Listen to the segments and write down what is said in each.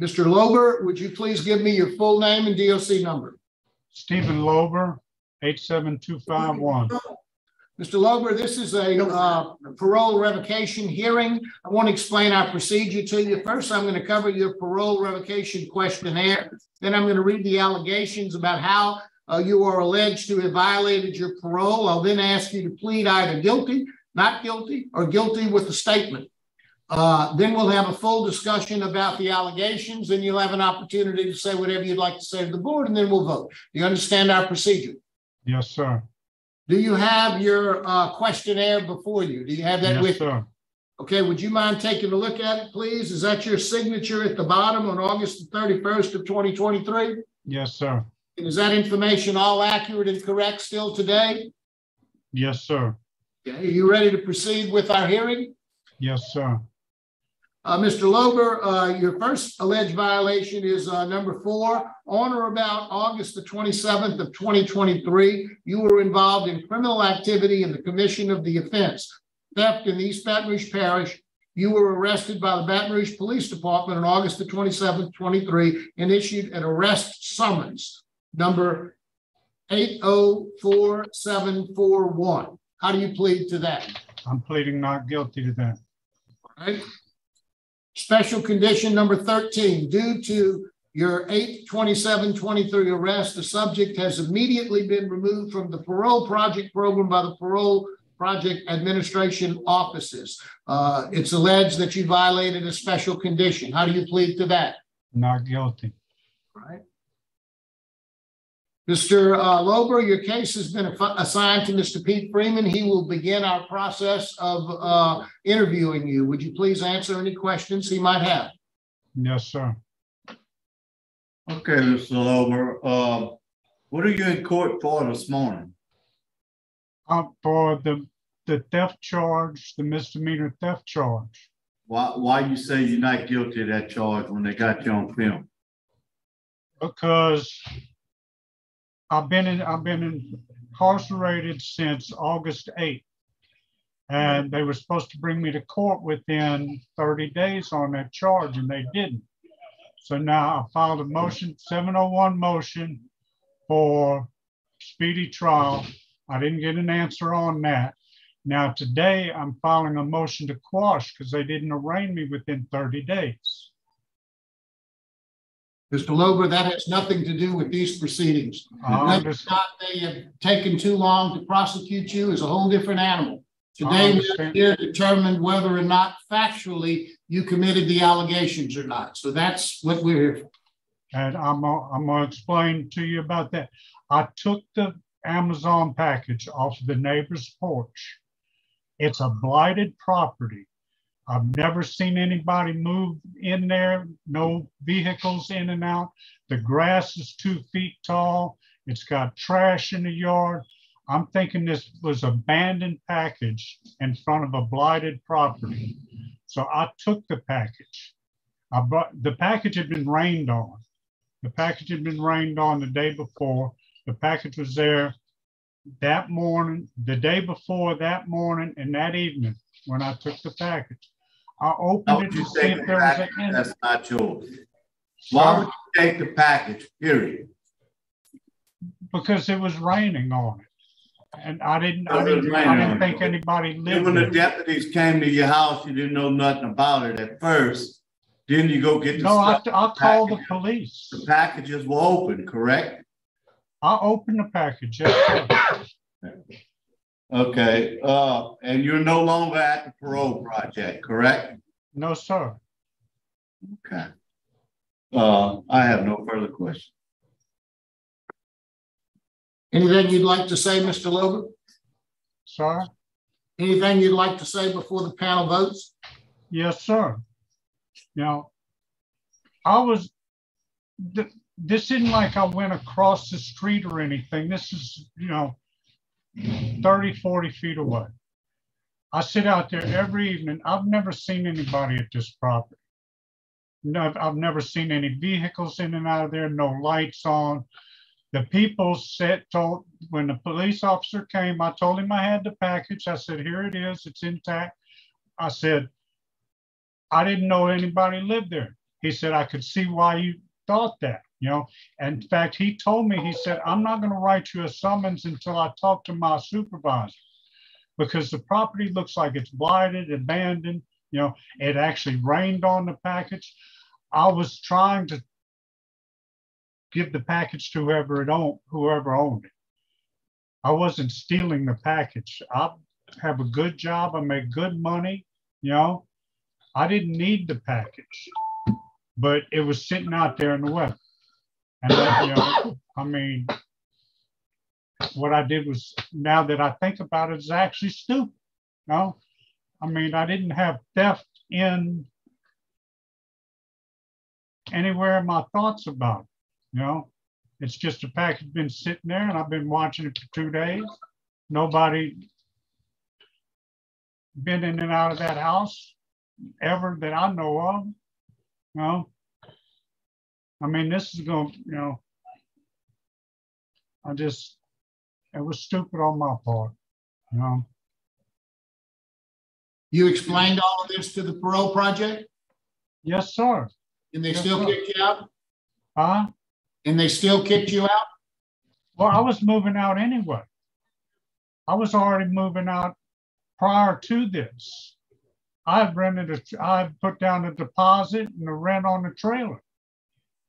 Mr. Loeber, would you please give me your full name and DOC number? Stephen Loeber, 87251. Mr. Loeber, this is a parole revocation hearing. I want to explain our procedure to you. First, I'm going to cover your parole revocation questionnaire. Then I'm going to read the allegations about how you are alleged to have violated your parole. I'll then ask you to plead either guilty, not guilty, or guilty with a statement. Then we'll have a full discussion about the allegations, and you'll have an opportunity to say whatever you'd like to say to the board, and then we'll vote. Do you understand our procedure? Yes, sir. Do you have your questionnaire before you? Do you have that with you? Yes, sir. Okay, would you mind taking a look at it, please? Is that your signature at the bottom on August the 31st of 2023? Yes, sir. And is that information all accurate and correct still today? Yes, sir. Okay, are you ready to proceed with our hearing? Yes, sir. Mr. Loeber, your first alleged violation is number 4. On or about August the 27th of 2023, you were involved in criminal activity in the commission of the offense, theft in East Baton Rouge Parish. You were arrested by the Baton Rouge Police Department on August the 27th, 23, and issued an arrest summons, number 804741. How do you plead to that? I'm pleading not guilty to that. All right. Special condition number 13, due to your 8/27/23 arrest, the subject has immediately been removed from the parole project program by the parole project administration offices. It's alleged that you violated a special condition. How do you plead to that? Not guilty. All right. Mr. Loeber, your case has been assigned to Mr. Pete Freeman. He will begin our process of interviewing you. Would you please answer any questions he might have? Yes, sir. Okay, Mr. Loeber, what are you in court for this morning? For the theft charge, the misdemeanor theft charge. Why you say you're not guilty of that charge when they got you on film? Because I've been incarcerated since August 8th, and they were supposed to bring me to court within 30 days on that charge, and they didn't. So now I filed a motion, 701 motion for speedy trial. I didn't get an answer on that. Now today I'm filing a motion to quash because they didn't arraign me within 30 days. Mr. Loeber, that has nothing to do with these proceedings. Whether or not they have taken too long to prosecute you is a whole different animal. Today, we're here to determine whether or not factually you committed the allegations or not. So that's what we're here for. And I'm going to explain to you about that. I took the Amazon package off of the neighbor's porch. It's a blighted property. I've never seen anybody move in there, no vehicles in and out. The grass is 2 feet tall. It's got trash in the yard. I'm thinking this was abandoned package in front of a blighted property. So I took the package. The package had been rained on. The package had been rained on the day before. The package was there that morning, the day before, that morning, and that evening when I took the package. I opened it to see if there was an that's not yours. Why would you take the package, period? Because it was raining on it. And I didn't think anybody lived there. When the deputies came to your house, you didn't know nothing about it at first. Then you go get the stuff. No, I called the police. The packages were open, correct? I opened the package, yes, sir. Okay, and you're no longer at the parole project, correct? No, sir. Okay. I have no further questions. Anything you'd like to say, Mr. Loeber? Sir? Anything you'd like to say before the panel votes? Yes, sir. Now, this isn't like I went across the street or anything. This is, 30, 40 feet away. I sit out there every evening. I've never seen anybody at this property. No, I've never seen any vehicles in and out of there, no lights on. The people told, when the police officer came, I told him I had the package. I said, here it is, it's intact. I said, I didn't know anybody lived there. he said, I could see why you thought that, you know. And in fact, he told me, he said, I'm not going to write you a summons until I talk to my supervisor, because the property looks like it's blighted, abandoned. You know, it actually rained on the package. I was trying to give the package to whoever owned it. I wasn't stealing the package. I have a good job. I make good money. You know, I didn't need the package, but it was sitting out there in the weather. And that, you know, I mean, what I did was, now that I think about it, is actually stupid. No, I mean, I didn't have theft in anywhere in my thoughts about it. You know, it's just a package been sitting there, and I've been watching it for 2 days. Nobody been in and out of that house ever that I know of. You know, I mean, this is going, you know, it was stupid on my part, you know. You explained all of this to the parole project? Yes, sir. And they Yes, still sir. kicked you out? Huh? And they still kicked you out? Well, I was moving out anyway. I was already moving out prior to this. I put down a deposit and the rent on the trailer.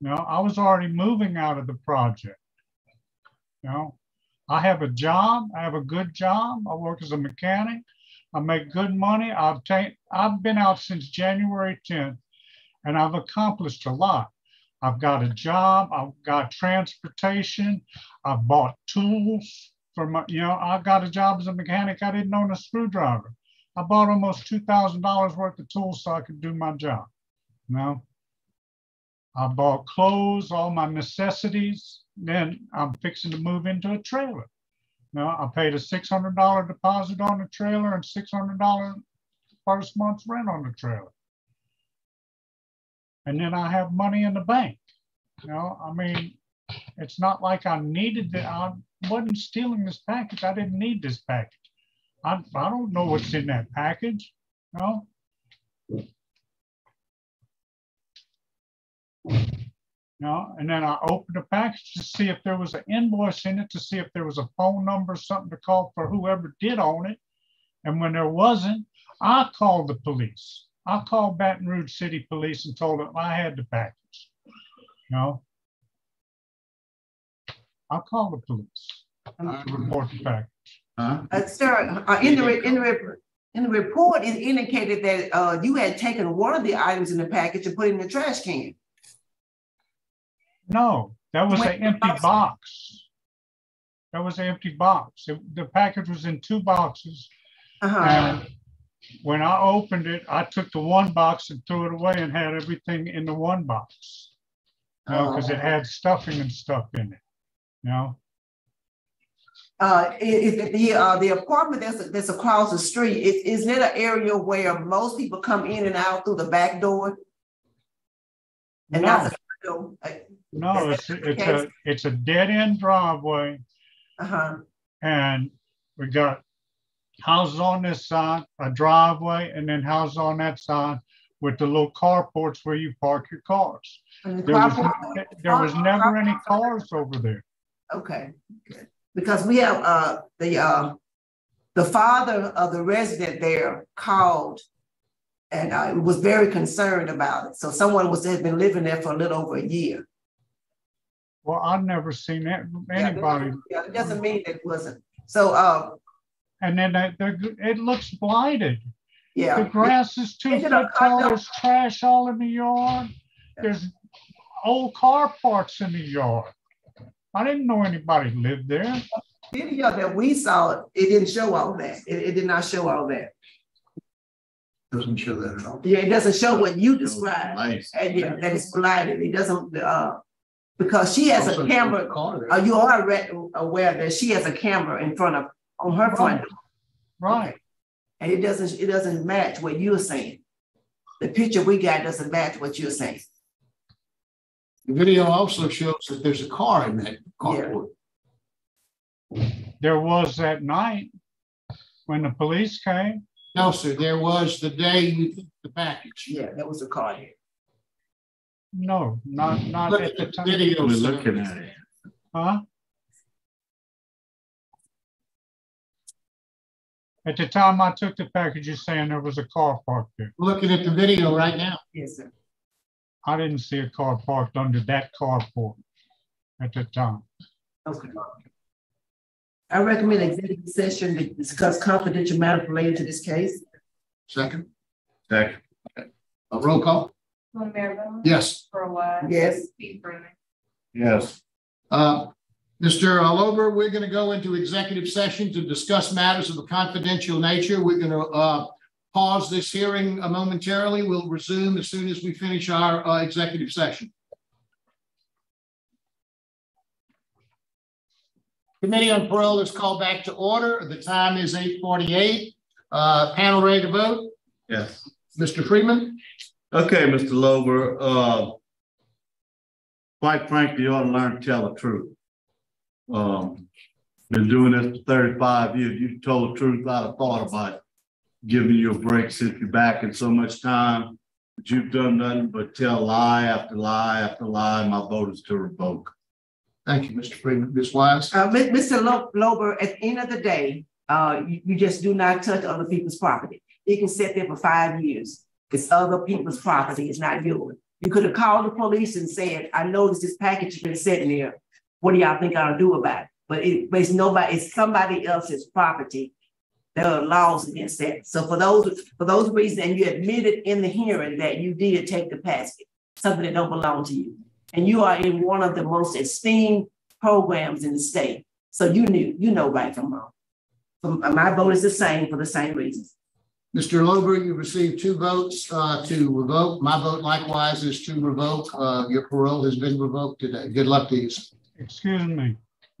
You know, I was already moving out of the project. You know, I have a job. I have a good job. I work as a mechanic. I make good money. I've been out since January 10th, and I've accomplished a lot. I've got a job. I've got transportation. I've bought tools for my, you know, I got a job as a mechanic. I didn't own a screwdriver. I bought almost $2,000 worth of tools so I could do my job. You know, I bought clothes, all my necessities. Then I'm fixing to move into a trailer. You know, I paid a $600 deposit on the trailer and $600 first month's rent on the trailer. And then I have money in the bank. You know, I mean, it's not like I needed it. I wasn't stealing this package. I didn't need this package. I don't know what's in that package. You know? No, and then I opened the package to see if there was an invoice in it, to see if there was a phone number, something to call for whoever did own it. And when there wasn't, I called the police. I called Baton Rouge City Police and told them I had the package. No, I called the police to report the package. Sir, in the report, it indicated that you had taken one of the items in the package and put it in the trash can. No, that was an empty box. That was an empty box. The package was in 2 boxes. And when I opened it, I took the one box and threw it away and had everything in the one box. You know, because it had stuffing and stuff in it. You know. The apartment that's across the street, isn't it an area where most people come in and out through the back door? And no. that's No, it's a dead end driveway. And we got houses on this side, a driveway, and then houses on that side with the little carports where you park your cars. There was never any cars over there. Okay, good. Because we have the father of the resident there called and was very concerned about it. So someone has been living there for a little over a year. Well, I've never seen anybody. Yeah, it doesn't mean it wasn't. So, and then it looks blighted. Yeah. The grass is 2 foot tall. There's trash all in the yard. There's old car parts in the yard. I didn't know anybody lived there. The video that we saw, it didn't show all that. It did not show all that. Doesn't show that at all. Yeah, it doesn't show what you described. Nice. And yeah, that it's blighted. It doesn't, because she has a camera. You are aware that she has a camera in front of, on her front door. Right. Okay. And it doesn't match what you're saying. The picture we got doesn't match what you're saying. The video also shows that there's a car in that carport. Yeah. There was that night when the police came. No, sir, there was the day you took the package. Yeah, there was a car here. No, not Look at at the the time. video. We're sir. looking at it. Huh? At the time I took the package, you're saying there was a car parked there. Looking at the video right now. Yes, sir. I didn't see a car parked under that carport at the time. Okay. I recommend executive session to discuss confidential matters related to this case. Second. Second. A roll call. Yes. Yes. Yes. Mr. Loeber, we're going to go into executive session to discuss matters of a confidential nature. We're going to pause this hearing momentarily. We'll resume as soon as we finish our executive session. Committee on Parole is called back to order. The time is 8:48. Panel ready to vote? Yes. Mr. Freeman? Okay, Mr. Loeber, quite frankly, you ought to learn to tell the truth. Been doing this for 35 years. You told the truth. I'd have thought about giving you a break since you're back in so much time. But you've done nothing but tell lie after lie after lie. My vote is to revoke. Thank you, Mr. Freeman. Ms. Wise? Mr. Loeber, at the end of the day, you just do not touch other people's property. You can sit there for 5 years. It's other people's property. It's not yours. You could have called the police and said, I noticed this package has been sitting there. What do y'all think I'll do about it? But it's somebody else's property. There are laws against that. So for those reasons, and you admitted in the hearing that you did take the package, something that don't belong to you. And you are in one of the most esteemed programs in the state. So you know right from wrong. My vote is the same for the same reasons. Mr. Loeber, you received 2 votes to revoke. My vote likewise is to revoke. Your parole has been revoked today. Good luck to you. Excuse me.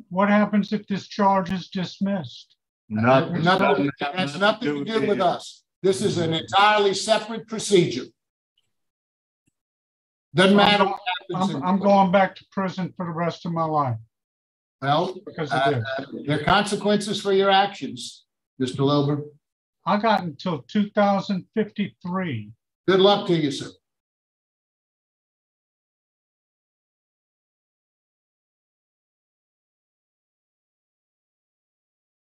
What happens if this charge is dismissed? That's nothing to do with us. This is an entirely separate procedure. Doesn't matter what happens. I'm going back to prison for the rest of my life. Well, because of this. There are consequences for your actions, Mr. Loeber. I got until 2053. Good luck to you, sir.